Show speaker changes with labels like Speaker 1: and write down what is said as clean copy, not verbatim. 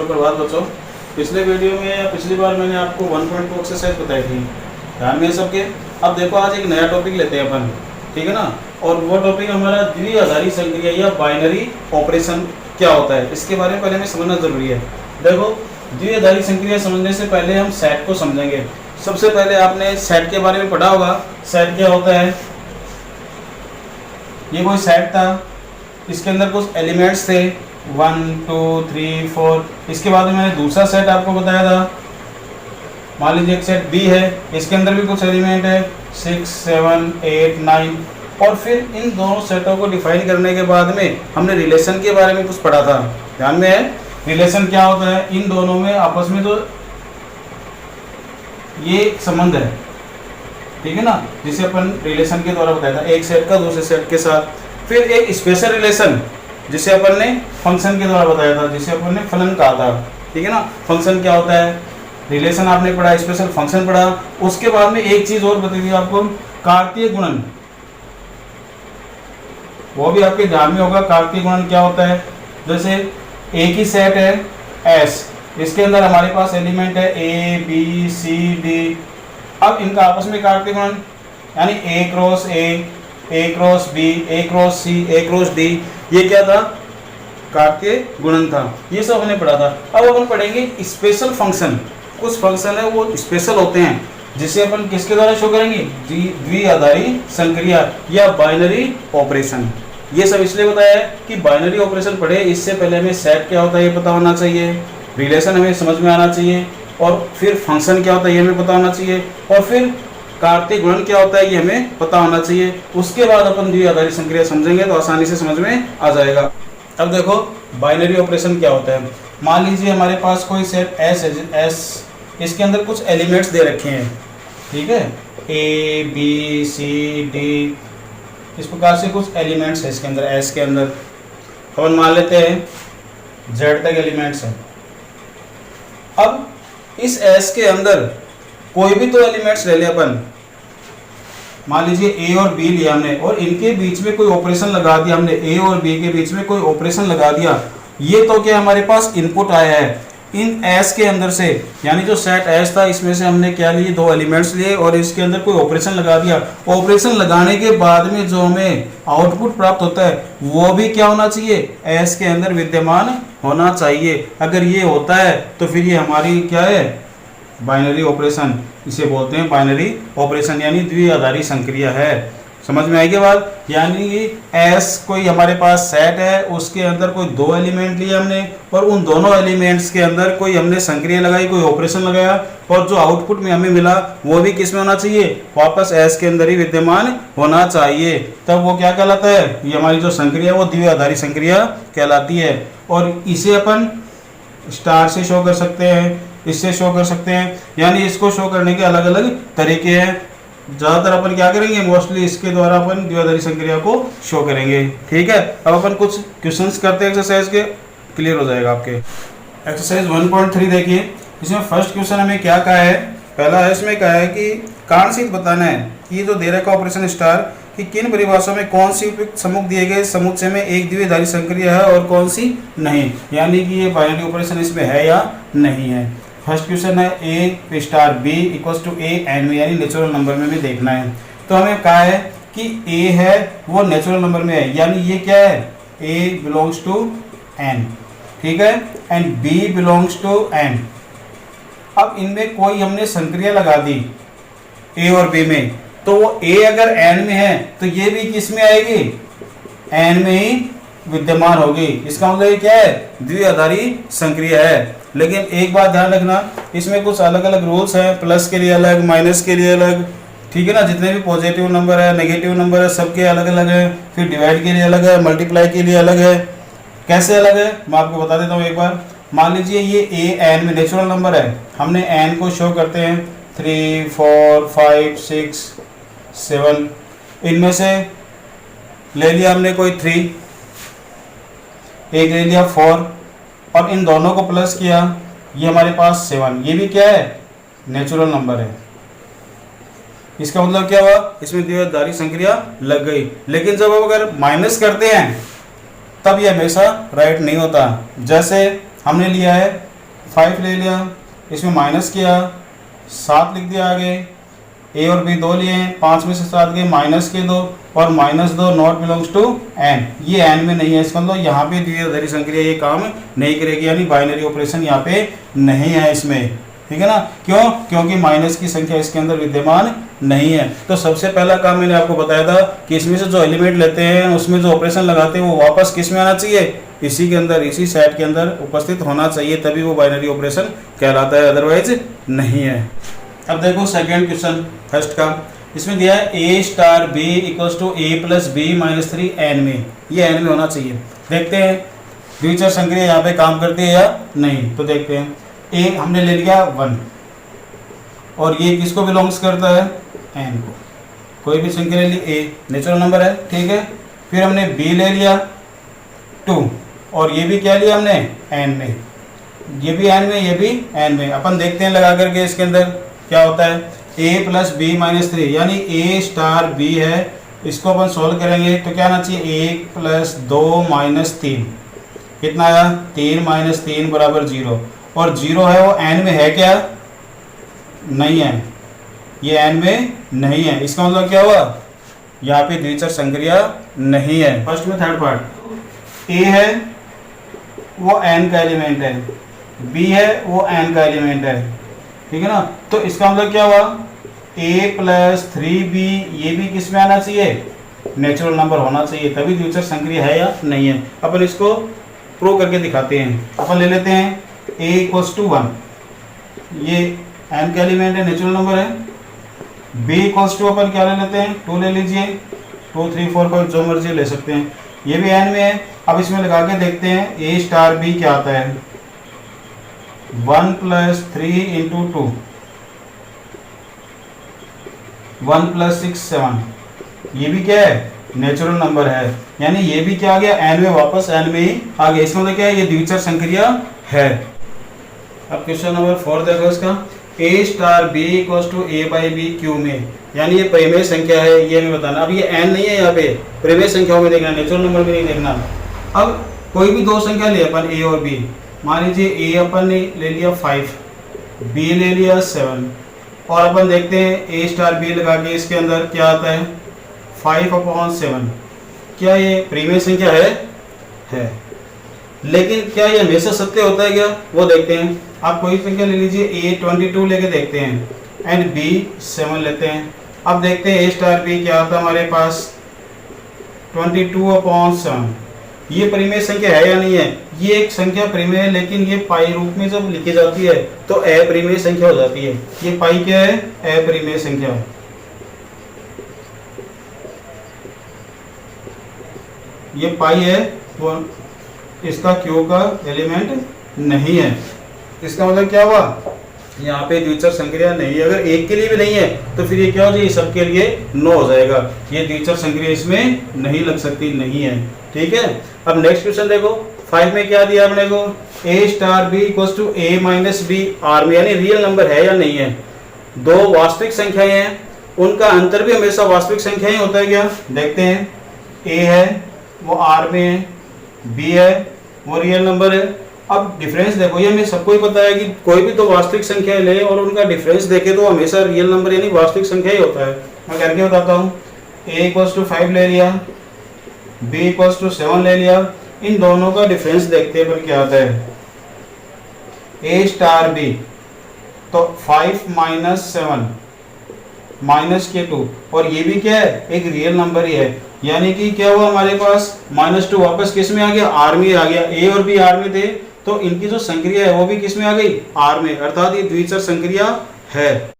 Speaker 1: सुप्रभात बच्चों। पिछले वीडियो में या पिछली बार मैंने आपको 1.2 एक्सरसाइज बताई थी, ध्यान में है सबके। अब देखो आज एक नया टॉपिक लेते हैं अपन, ठीक है ना। और वो टॉपिक हमारा द्विआधारी संक्रिया या बाइनरी ऑपरेशन क्या होता है, इसके बारे में पहले हमें समझना जरूरी है। देखो द्विआधारी संक्रिया समझने से पहले हम सेट को समझेंगे। सबसे पहले आपने सेट के बारे में पढ़ा होगा। सेट क्या होता है? ये कोई सेट था, इसके अंदर कुछ एलिमेंट्स थे 1 2 3 4। इसके बाद में मैंने दूसरा सेट आपको बताया था, मान लीजिए एक सेट बी है, इसके अंदर भी कुछ एलिमेंट है 6 7 8 9। और फिर इन दोनों सेटों को डिफाइन करने के बाद में हमने रिलेशन के बारे में कुछ पढ़ा था, ध्यान में है। रिलेशन क्या होता है? इन दोनों में आपस में तो ये संबंध है, ठीक है ना, जिसे अपन रिलेशन के द्वारा बताया था, एक सेट का दूसरे सेट के साथ। फिर एक स्पेशल रिलेशन जिसे अपन ने फंक्शन के द्वारा बताया था, जिसे अपन ने फलन कहा था, ठीक है ना। फंक्शन क्या होता है? रिलेशन आपने पढ़ा, स्पेशल फंक्शन पढ़ा। उसके बाद में एक चीज और बताई थी आपको, कार्तीय गुणन। वो भी आपके ध्यान में होगा। कार्तीय गुणन क्या होता है? जैसे एक ही सेट है एस, इसके अंदर हमारे पास एलिमेंट है ए बी सी डी। अब इनका आपस में कार्तीय गुणन यानी A cross A cross B, A cross C, A cross D, ये क्या था? कार्तीय गुणन था। ये सब हमने पढ़ा था। अब अपन पढ़ेंगे स्पेशल फंक्शन। कुछ फंक्शन है वो स्पेशल होते हैं, जिसे अपन किसके द्वारा शो करेंगे? द्विआधारी संक्रिया या बाइनरी ऑपरेशन। ये सब इसलिए बताया है कि बाइनरी ऑपरेशन पढ़े, इससे पहले हमें सेट क्या होता है ये पता होना चाहिए, रिलेशन हमें समझ में आना चाहिए, और फिर फंक्शन क्या होता है ये हमें पता होना चाहिए, और फिर कार्तीय गुणन क्या होता है ये हमें पता होना चाहिए। उसके बाद अपन द्विआधारी संक्रिया समझेंगे तो आसानी से समझ में आ जाएगा। अब देखो बाइनरी ऑपरेशन क्या होता है। मान लीजिए हमारे पास कोई सेट एस है, एस, इसके अंदर कुछ एलिमेंट्स दे रखे हैं, ठीक है, ए बी सी डी, इस प्रकार से कुछ एलिमेंट्स है इसके अंदर, एस के अंदर। अपन मान लेते हैं जेड तक एलिमेंट्स हैं। अब इस एस के अंदर कोई भी तो एलिमेंट्स ले ले अपन, मान लीजिए ए और बी लिया हमने, और इनके बीच में कोई ऑपरेशन लगा दिया हमने, ए और बी के बीच में कोई ऑपरेशन लगा दिया। ये तो क्या हमारे पास इनपुट आया है इन एस के अंदर से, यानी जो सेट एस था इसमें से हमने क्या लिए? दो एलिमेंट्स लिए और इसके अंदर कोई ऑपरेशन लगा दिया। ऑपरेशन लगाने के बाद में जो हमें आउटपुट प्राप्त होता है वो भी क्या होना चाहिए? एस के अंदर विद्यमान होना चाहिए। अगर ये होता है तो फिर ये हमारी क्या है? Binary operation. इसे बोलते हैं बाइनरी ऑपरेशन, यानी द्विआधारी संक्रिया है। समझ में आएगी बात? यानी एस कोई हमारे पास सेट है, उसके अंदर कोई दो एलिमेंट लिए हमने, और उन दोनों एलिमेंट्स के अंदर कोई हमने संक्रिया लगाई, कोई ऑपरेशन लगाया, और जो आउटपुट में हमें मिला वो भी किस में होना चाहिए? वापस एस के अंदर ही विद्यमान होना चाहिए। तब वो क्या कहलाता है? ये हमारी जो संक्रिया वो द्विआधारी संक्रिया कहलाती है। और इसे अपन स्टार से शो कर सकते हैं, इससे शो कर सकते हैं, यानी इसको शो करने के अलग अलग तरीके हैं। ज़्यादातर अपन क्या करेंगे? मोस्टली इसके द्वारा अपन द्विआधारी संक्रिया को शो करेंगे, ठीक है। अब अपन कुछ क्वेश्चंस करते हैं एक्सरसाइज के, क्लियर हो जाएगा आपके। एक्सरसाइज 1.3 देखिए, इसमें फर्स्ट क्वेश्चन हमें क्या कहा है? पहला है, इसमें कहा है कि कारण सिद्ध बताना है कि ये जो दे रखा ऑपरेशन स्टार कि किन परिभाषाओं में कौन सी उपयुक्त सम्मुख दिए गए समुच्चय में एक द्विआधारी संक्रिया है और कौन सी नहीं, यानी कि ये बाइनरी ऑपरेशन इसमें है या नहीं है। फर्स्ट क्वेश्चन है A star B equals to A N में, यानी नेचुरल नंबर में भी देखना है। तो हमें कहा है कि ए है वो नेचुरल नंबर में है, यानी ये क्या है? ए बिलोंग्स टू एन, ठीक है, and B belongs to N. अब इनमें कोई हमने संक्रिया लगा दी ए और बी में, तो वो ए अगर एन में है तो ये भी किस में आएगी? एन में ही विद्यमान होगी। इसका मतलब क्या है? द्विआधारी संक्रिया है। लेकिन एक बात ध्यान रखना, इसमें कुछ अलग अलग रूल्स हैं, प्लस के लिए अलग, माइनस के लिए अलग, ठीक है ना। जितने भी पॉजिटिव नंबर है, नेगेटिव नंबर है, सबके अलग अलग है। फिर डिवाइड के लिए अलग है, मल्टीप्लाई के लिए अलग है। कैसे अलग है मैं आपको बता देता हूँ एक बार। मान लीजिए ये ए एन में नेचुरल नंबर है, हमने एन को शो करते हैं 3 4 5 6 7, इनमें से ले लिया हमने कोई 3, एक ले लिया 4, और इन दोनों को प्लस किया, ये हमारे पास 7। ये भी क्या है? नेचुरल नंबर है। इसका मतलब क्या हुआ? इसमें द्विआधारी संक्रिया लग गई। लेकिन जब हम अगर माइनस करते हैं तब ये हमेशा राइट नहीं होता। जैसे हमने लिया है 5 ले लिया, इसमें माइनस किया, 7 लिख दिया आगे, ए और बी 2 लिए, 5 में से 7 गए, माइनस के 2 और minus 2 not belongs to N, ये एन में नहीं है, इसका मतलब यहाँ पे द्विआधारी संक्रिया ये काम नहीं करेगी, यानी बाइनरी ऑपरेशन यहाँ पे नहीं है इसमें, ठीक है ना। क्यों? क्योंकि माइनस की संख्या इसके अंदर विद्यमान नहीं है। तो सबसे पहला काम मैंने आपको बताया था कि इसमें से जो एलिमेंट लेते हैं उसमें जो ऑपरेशन लगाते हैं वो वापस किस में आना चाहिए, इसी के अंदर, इसी सेट के अंदर उपस्थित होना चाहिए, तभी वो बाइनरी ऑपरेशन कहलाता है, अदरवाइज नहीं है। अब देखो सेकेंड क्वेश्चन फर्स्ट का, इसमें दिया है A star B equals to A plus B minus 3 N में, ये एन में होना चाहिए। देखते हैं द्विचर संक्रिया यहाँ पे काम करती है या नहीं, तो देखते हैं। ए हमने ले लिया 1 और ये किसको बिलोंग्स करता है, एन को, कोई भी संख्या ले ली, ए नेचुरल नंबर है, ठीक है। फिर हमने बी ले लिया 2 और ये भी क्या लिया हमने, एन में, ये भी एन में, ये भी एन में। अपन देखते हैं लगा करके इसके अंदर क्या होता है, a प्लस बी माइनस 3 यानी a स्टार b है, इसको अपन सोल्व करेंगे तो क्या आना चाहिए, 1 प्लस 2 माइनस 3, कितना आया, 3 माइनस 3 बराबर 0, और 0 है वो n में है क्या, नहीं है, ये n में नहीं है, इसका मतलब क्या हुआ, यहाँ पे द्विचर संक्रिया नहीं है। फर्स्ट में थर्ड पार्ट, a है वो n का एलिमेंट है, b है वो n का एलिमेंट है, ठीक है ना। तो इसका मतलब क्या हुआ, a प्लस 3b ये भी किस में आना चाहिए, नेचुरल नंबर होना चाहिए, तभी द्विचर संक्रिया है या नहीं है। अपन इसको प्रूव करके दिखाते हैं। अपन ले लेते हैं a इक्वल्स टू 1, ये n का एलिमेंट है, नेचुरल नंबर है। b इक्वल्स टू अपन क्या ले लेते हैं, 2 ले लीजिए, 2 3 4 5 जो मर्जी ले सकते हैं, ये भी n में है। अब इसमें लगा के देखते हैं a स्टार b क्या आता है, 1 प्लस 3 इंटू 2, 1 प्लस 6 7, ये भी क्या है, नेचुरल नंबर है, यानी ये भी क्या आ गया, एन में वापस एन में ही आ गया। इसमें मतलब क्या है, ये द्विचर संक्रिया है। अब क्वेश्चन नंबर 4 देखो इसका, a star b equals to a by B Q में, यानी ये परिमेय संख्या है, ये हमें बताना। अब ये n नहीं है, यहाँ पे परिमेय संख्याओं में देखना, नेचुरल नंबर में नहीं देखना। अब कोई भी दो संख्या ले अपन a और b, मान लीजिए a अपन ने ले लिया 5, b ले लिया 7, और अपन देखते हैं a स्टार b लगा के इसके अंदर क्या आता है, 5/7, क्या ये परिमेय संख्या है, लेकिन क्या ये हमेशा सत्य होता है क्या, वो देखते हैं। आप कोई संख्या ले लीजिए, a 22 लेके देखते हैं, एंड b 7 लेते हैं। अब देखते हैं a स्टार b क्या आता है हमारे पास, 22/7, ये परिमेय संख्या है या नहीं है। ये एक संख्या परिमेय है, लेकिन ये पाई रूप में जब लिखी जाती है तो अपरिमेय संख्या हो जाती है। ये पाई क्या है, अपरिमेय संख्या। ये पाई है तो इसका क्यू का एलिमेंट नहीं है, इसका मतलब क्या हुआ, यहाँ पे द्विचर संक्रिया नहीं है। अगर एक के लिए भी नहीं है तो फिर ये क्या हो जाएगी, सबके लिए नो हो जाएगा, ये द्विचर संक्रिया इसमें नहीं लग सकती, नहीं है, ठीक है। अब नेक्स्ट क्वेश्चन देखो, 5 में क्या दिया अपने को, a star b equals to a minus b R में, यानी रियल नंबर है या नहीं है। दो वास्तविक संख्याएं हैं, उनका अंतर भी हमेशा वास्तविक संख्या ही होता है क्या, देखते हैं। a है वो r में है, b है वो रियल नंबर है। अब डिफरेंस देखो, ये हमें सबको ही पता है कि कोई भी दो वास्तविक संख्या ले और उनका डिफरेंस देखे तो हमेशा रियल नंबर यानी वास्तविक संख्या ही होता है। मैं करके बताता हूँ, a इक्वल्स टू 5 ले लिया, b इक्वल्स टू 7 ले लिया, इन दोनों का डिफरेंस देखते हैं पर क्या आता है, a स्टार b तो 5 माइनस 7 माइनस के 2, और ये भी क्या है, एक रियल नंबर ही है, यानी कि क्या हुआ हमारे पास -2 वापस किस में आ गया, आर में आ गया। a और b आर में थे तो इनकी जो संक्रिया है वो भी किस में आ गई, आर में, अर्थात ये द्विचर संक्रिया है।